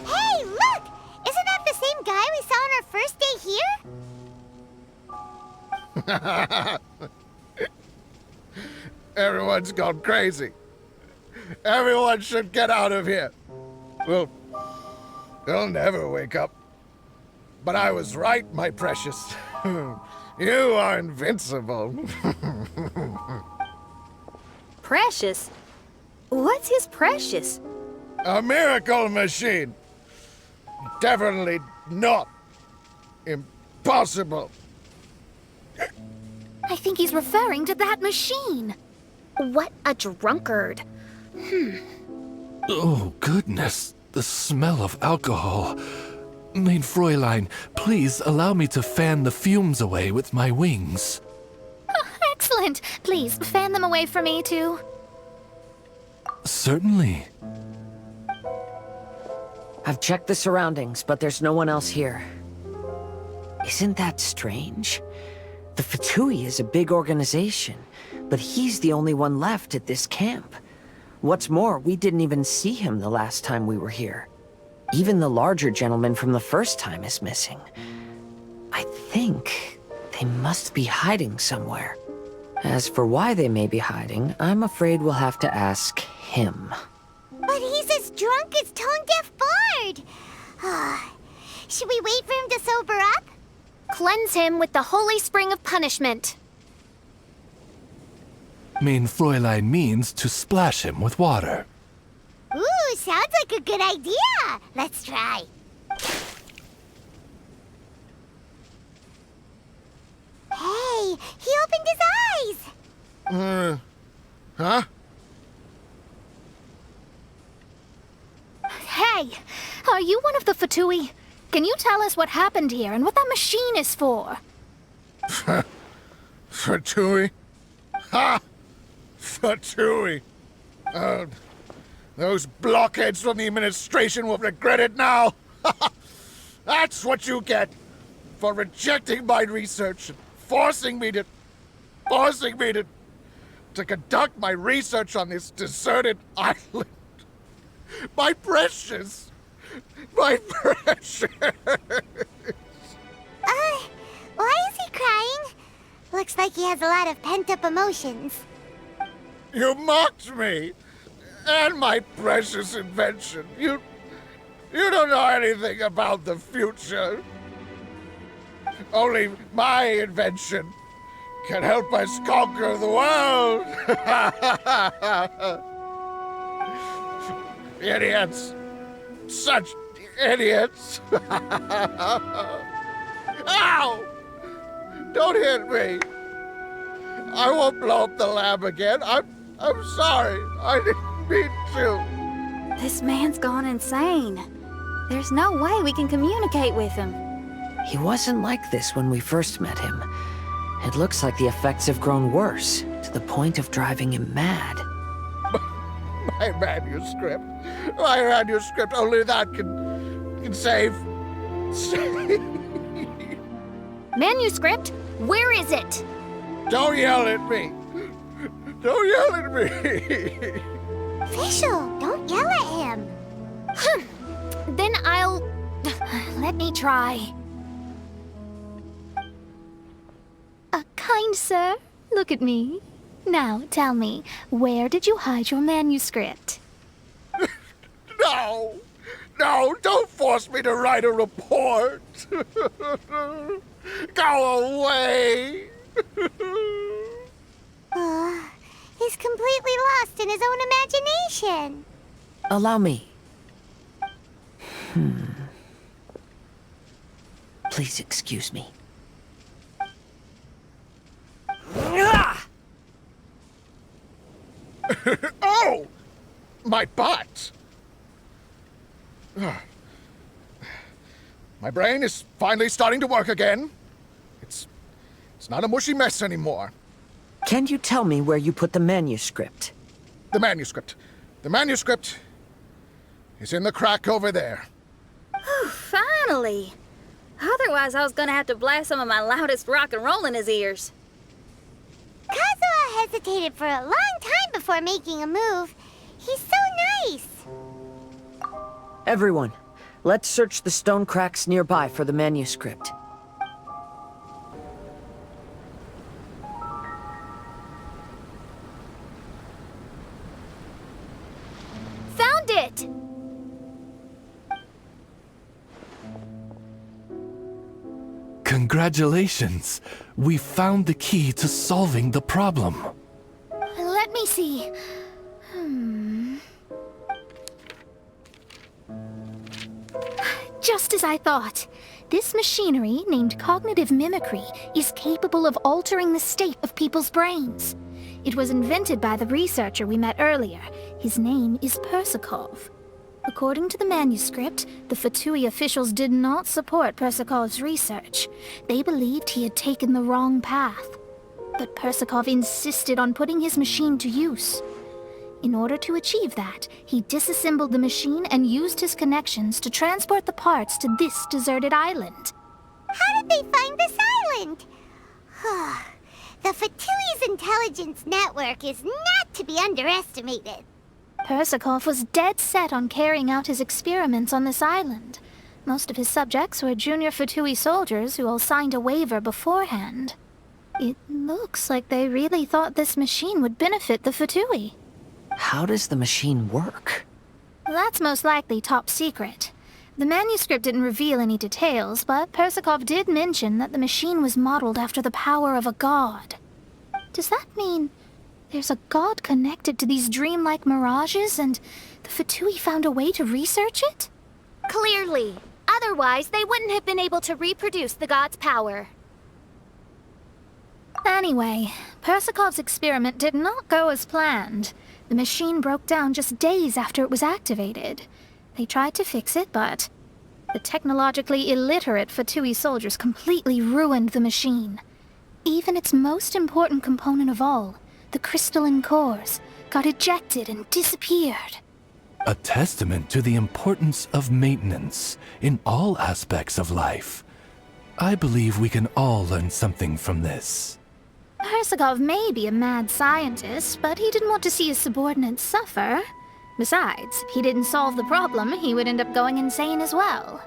Hey, look! Isn't that the same guy we saw on our first day here? Everyone's gone crazy. Everyone should get out of here. Well, they'll never wake up. But I was right, my precious. You are invincible. Precious? What's his precious? A miracle machine. Definitely not impossible. I think he's referring to that machine. What a drunkard. Oh, goodness. The smell of alcohol. Mein Fräulein, please allow me to fan the fumes away with my wings. Excellent. Please, fan them away from me, too. Certainly. I've checked the surroundings, but there's no one else here. Isn't that strange? The Fatui is a big organization, but he's the only one left at this camp. What's more, we didn't even see him the last time we were here. Even the larger gentleman from the first time is missing. I think they must be hiding somewhere. As for why they may be hiding, I'm afraid we'll have to ask him. But he's as drunk as tone-deaf Bard. Should we wait for him to sober up? Cleanse him with the holy spring of punishment. Mein Fräulein means to splash him with water. Ooh, sounds like a good idea. Let's try. Hey, he opened his eyes. Huh? Hey, are you one of the Fatui? Can you tell us what happened here and what that machine is for? Fatui? Ha! Fatui! Those blockheads from the administration will regret it now! That's what you get for rejecting my research and forcing me to conduct my research on this deserted island. My precious! My precious! Why is he crying? Looks like he has a lot of pent-up emotions. You mocked me! And my precious invention. You don't know anything about the future. Only my invention can help us conquer the world. Idiots. Such idiots. Ow! Don't hit me. I won't blow up the lab again. I'm sorry. I didn't mean to. This man's gone insane. There's no way we can communicate with him. He wasn't like this when we first met him. It looks like the effects have grown worse, to the point of driving him mad. My manuscript. My manuscript. Only that can save. Manuscript? Where is it? Don't yell at me. Don't yell at me. Official, don't yell at him. Then I'll... Let me try. Kind sir, look at me. Now, tell me, where did you hide your manuscript? No, don't force me to write a report. Go away. He's completely lost in his own imagination. Allow me. Please excuse me. Oh! My butt! My brain is finally starting to work again. It's not a mushy mess anymore. Can you tell me where you put the manuscript? The manuscript is in the crack over there. Finally! Otherwise, I was gonna have to blast some of my loudest rock and roll in his ears. Kazuha hesitated for a long time before making a move. He's so nice. Everyone, let's search the stone cracks nearby for the manuscript. Found it! Congratulations! We found the key to solving the problem. Let me see. Just as I thought. This machinery, named cognitive mimicry, is capable of altering the state of people's brains. It was invented by the researcher we met earlier. His name is Persakov. According to the manuscript, the Fatui officials did not support Persakov's research. They believed he had taken the wrong path. But Persakov insisted on putting his machine to use. In order to achieve that, he disassembled the machine and used his connections to transport the parts to this deserted island. How did they find this island? The Fatui's intelligence network is not to be underestimated. Persakov was dead set on carrying out his experiments on this island. Most of his subjects were junior Fatui soldiers who all signed a waiver beforehand. It looks like they really thought this machine would benefit the Fatui. How does the machine work? That's most likely top secret. The manuscript didn't reveal any details, but Persakov did mention that the machine was modeled after the power of a god. Does that mean there's a god connected to these dreamlike mirages, and the Fatui found a way to research it? Clearly. Otherwise, they wouldn't have been able to reproduce the god's power. Anyway, Persakov's experiment did not go as planned. The machine broke down just days after it was activated. They tried to fix it, but the technologically illiterate Fatui soldiers completely ruined the machine. Even its most important component of all, the crystalline cores, got ejected and disappeared. A testament to the importance of maintenance in all aspects of life. I believe we can all learn something from this. Persakov may be a mad scientist, but he didn't want to see his subordinates suffer. Besides, if he didn't solve the problem, he would end up going insane as well.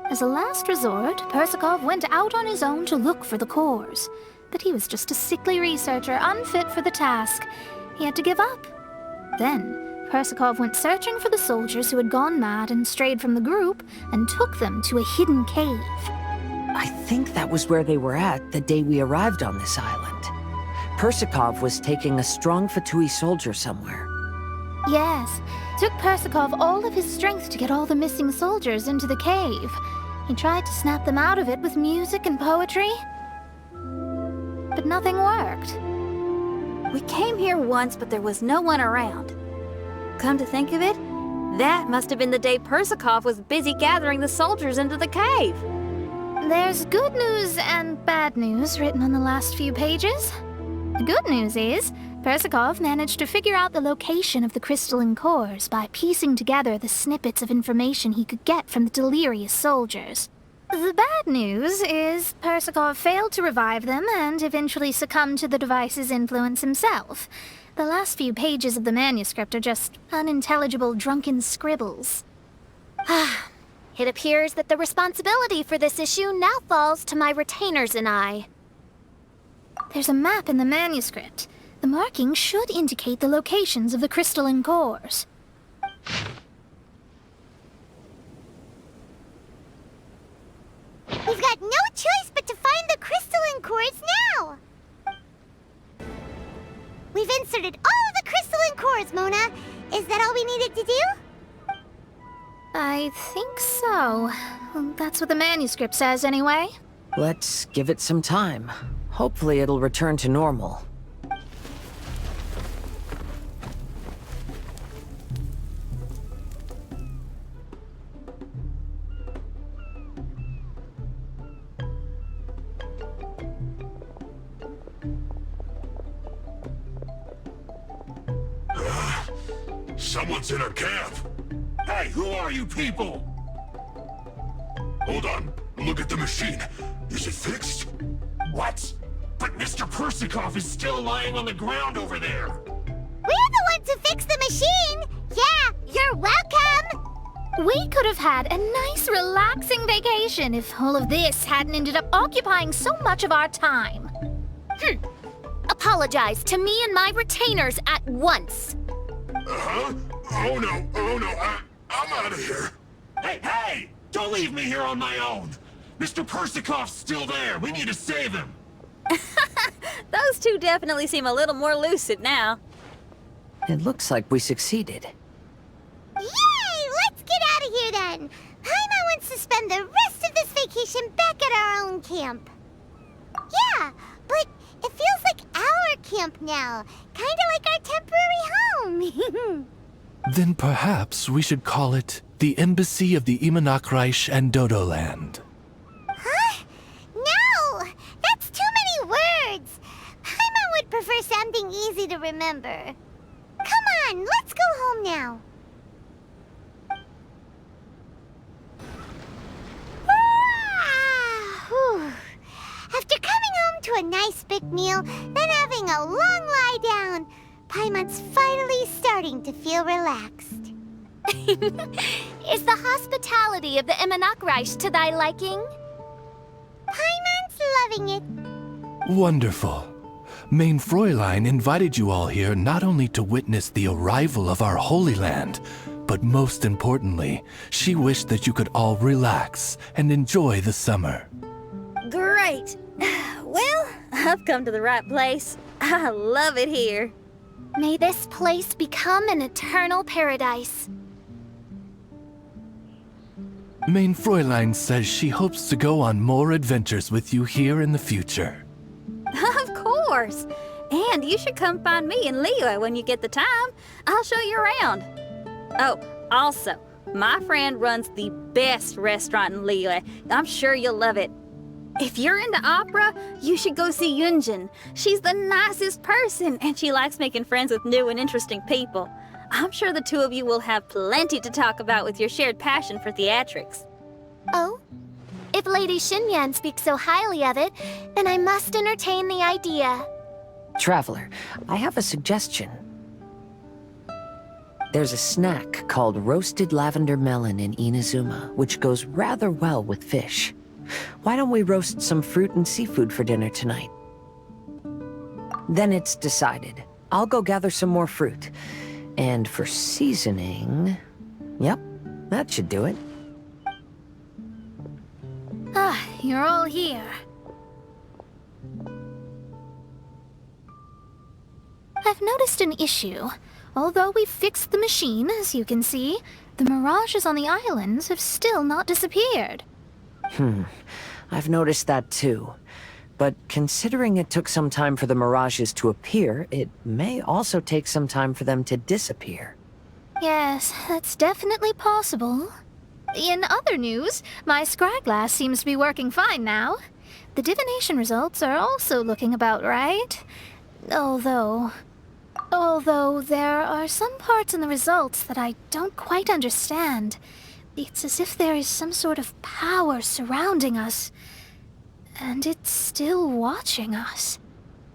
As a last resort, Persakov went out on his own to look for the cores. But he was just a sickly researcher, unfit for the task. He had to give up. Then, Persakov went searching for the soldiers who had gone mad and strayed from the group, and took them to a hidden cave. I think that was where they were at the day we arrived on this island. Persakov was taking a strong Fatui soldier somewhere. Yes, took Persakov all of his strength to get all the missing soldiers into the cave. He tried to snap them out of it with music and poetry, but nothing worked. We came here once, but there was no one around. Come to think of it, that must have been the day Persakov was busy gathering the soldiers into the cave. There's good news and bad news written on the last few pages. The good news is, Persakov managed to figure out the location of the crystalline cores by piecing together the snippets of information he could get from the delirious soldiers. The bad news is Persakov failed to revive them and eventually succumbed to the device's influence himself. The last few pages of the manuscript are just unintelligible drunken scribbles. It appears that the responsibility for this issue now falls to my retainers and I. There's a map in the manuscript. The markings should indicate the locations of the crystalline cores. We've got no choice but to find the crystalline cores now! We've inserted all the crystalline cores, Mona. Is that all we needed to do? I think so. That's what the manuscript says, anyway. Let's give it some time. Hopefully it'll return to normal. Someone's in our camp! Hey, who are you people? Hold on, look at the machine. Is it fixed? What? But Mr. Persakov is still lying on the ground over there! We're the ones who fixed the machine! Yeah, you're welcome! We could have had a nice, relaxing vacation if all of this hadn't ended up occupying so much of our time. Apologize to me and my retainers at once. Uh-huh? Oh no, I'm out of here. Hey! Don't leave me here on my own! Mr. Persikov's still there. We need to save him. Those two definitely seem a little more lucid now. It looks like we succeeded. Yay! Let's get out of here then! Paimon wants to spend the rest of this vacation back at our own camp. Yeah, but it feels like our camp now. Kinda like our temporary home. Then perhaps we should call it the Embassy of the Imanakreich and Dodoland. Huh? No! That's too many words! Paimon would prefer something easy to remember. Come on, let's go home now. Whew. After coming home to a nice big meal, then having a long lie down, Paimon's finally starting to feel relaxed. Is the hospitality of the Imanakreich to thy liking? Paimon's loving it. Wonderful. Main Fräulein invited you all here not only to witness the arrival of our Holy Land, but most importantly, she wished that you could all relax and enjoy the summer. Great. Well, I've come to the right place. I love it here. May this place become an eternal paradise. Main Fräulein says she hopes to go on more adventures with you here in the future. Of course. And you should come find me and Liyue when you get the time. I'll show you around. Oh, also, my friend runs the best restaurant in Liyue. I'm sure you'll love it. If you're into opera, you should go see Yunjin. She's the nicest person, and she likes making friends with new and interesting people. I'm sure the two of you will have plenty to talk about with your shared passion for theatrics. Oh? If Lady Xinyan speaks so highly of it, then I must entertain the idea. Traveler, I have a suggestion. There's a snack called roasted lavender melon in Inazuma, which goes rather well with fish. Why don't we roast some fruit and seafood for dinner tonight? Then it's decided. I'll go gather some more fruit. And for seasoning... Yep, that should do it. Ah, you're all here. I've noticed an issue. Although we've fixed the machine, as you can see, the mirages on the islands have still not disappeared. I've noticed that too. But considering it took some time for the mirages to appear, it may also take some time for them to disappear. Yes, that's definitely possible. In other news, my scryglass seems to be working fine now. The divination results are also looking about right. Although there are some parts in the results that I don't quite understand. It's as if there is some sort of power surrounding us, and it's still watching us.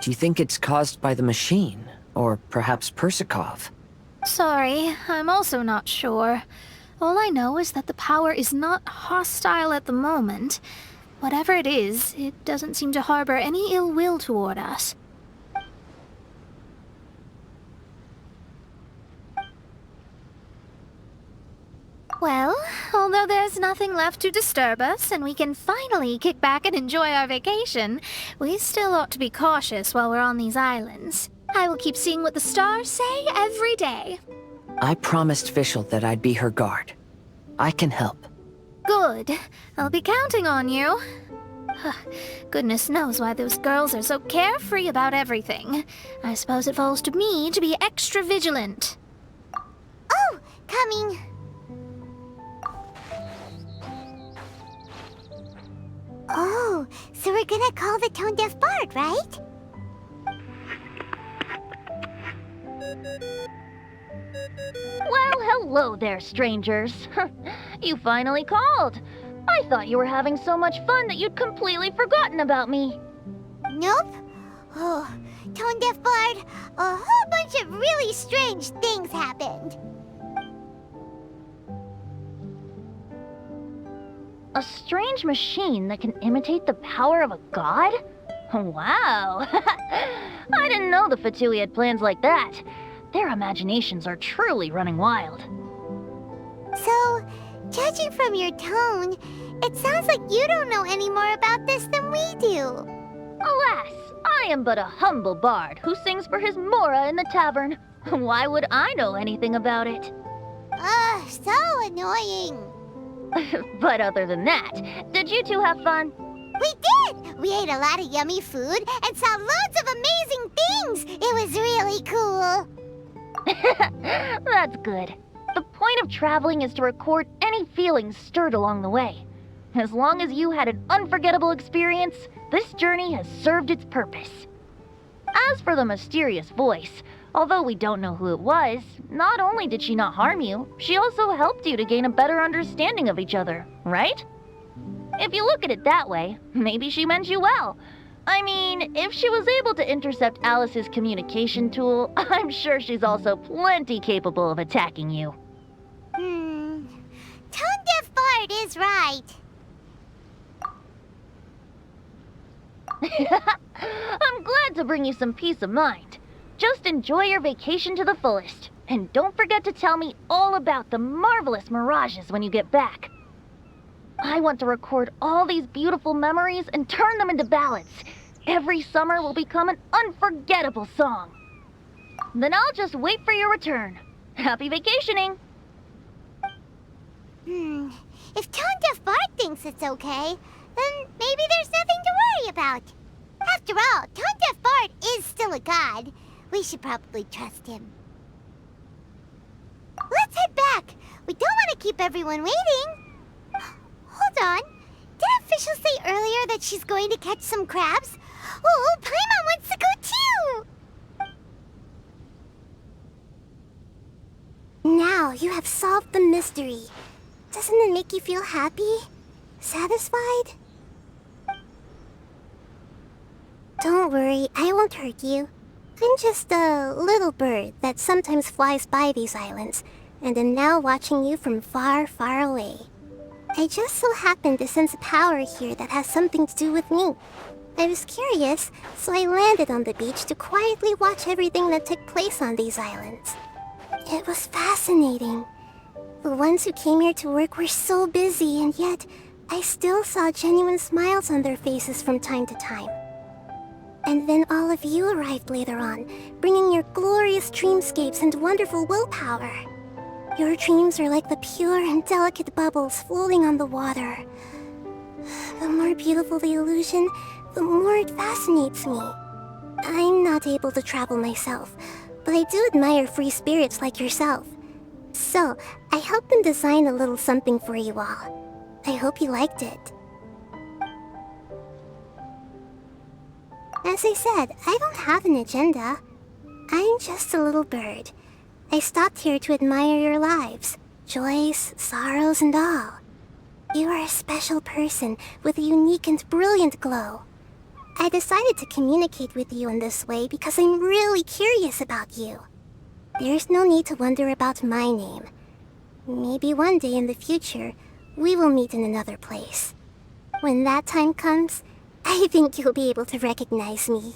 Do you think it's caused by the machine? Or perhaps Persikov? Sorry, I'm also not sure. All I know is that the power is not hostile at the moment. Whatever it is, it doesn't seem to harbor any ill will toward us. Well, although there's nothing left to disturb us and we can finally kick back and enjoy our vacation, we still ought to be cautious while we're on these islands. I will keep seeing what the stars say every day. I promised Fischl that I'd be her guard. I can help. Good. I'll be counting on you. Goodness knows why those girls are so carefree about everything. I suppose it falls to me to be extra vigilant. Oh, coming. Oh, so we're gonna call the tone-deaf bard, right? Well, hello there, strangers. You finally called. I thought you were having so much fun that you'd completely forgotten about me. Nope. Oh, tone-deaf bard, a whole bunch of really strange things happened. A strange machine that can imitate the power of a god? Wow. I didn't know the Fatui had plans like that. Their imaginations are truly running wild. So, judging from your tone, it sounds like you don't know any more about this than we do. Alas, I am but a humble bard who sings for his Mora in the tavern. Why would I know anything about it? Ugh, so annoying. But other than that, did you two have fun? We did! We ate a lot of yummy food and saw loads of amazing things! It was really cool! That's good. The point of traveling is to record any feelings stirred along the way. As long as you had an unforgettable experience, this journey has served its purpose. As for the mysterious voice, although we don't know who it was, not only did she not harm you, she also helped you to gain a better understanding of each other, right? If you look at it that way, maybe she meant you well. I mean, if she was able to intercept Alice's communication tool, I'm sure she's also plenty capable of attacking you. Tone-deaf Bard is right. I'm glad to bring you some peace of mind. Just enjoy your vacation to the fullest. And don't forget to tell me all about the marvelous mirages when you get back. I want to record all these beautiful memories and turn them into ballads. Every summer will become an unforgettable song. Then I'll just wait for your return. Happy vacationing! If Tone-deaf Bard thinks it's okay, then maybe there's nothing to worry about. After all, Tone-deaf Bard is still a god. We should probably trust him. Let's head back. We don't want to keep everyone waiting. Hold on. Did officials say earlier that she's going to catch some crabs? Oh, Paimon wants to go too! Now you have solved the mystery. Doesn't it make you feel happy? Satisfied? Don't worry, I won't hurt you. I'm just a little bird that sometimes flies by these islands, and am now watching you from far, far away. I just so happened to sense a power here that has something to do with me. I was curious, so I landed on the beach to quietly watch everything that took place on these islands. It was fascinating. The ones who came here to work were so busy, and yet I still saw genuine smiles on their faces from time to time. And then all of you arrived later on, bringing your glorious dreamscapes and wonderful willpower. Your dreams are like the pure and delicate bubbles floating on the water. The more beautiful the illusion, the more it fascinates me. I'm not able to travel myself, but I do admire free spirits like yourself. So, I helped them design a little something for you all. I hope you liked it. As I said, I don't have an agenda. I'm just a little bird. I stopped here to admire your lives, joys, sorrows, and all. You are a special person with a unique and brilliant glow. I decided to communicate with you in this way because I'm really curious about you. There's no need to wonder about my name. Maybe one day in the future, we will meet in another place. When that time comes, I think you'll be able to recognize me.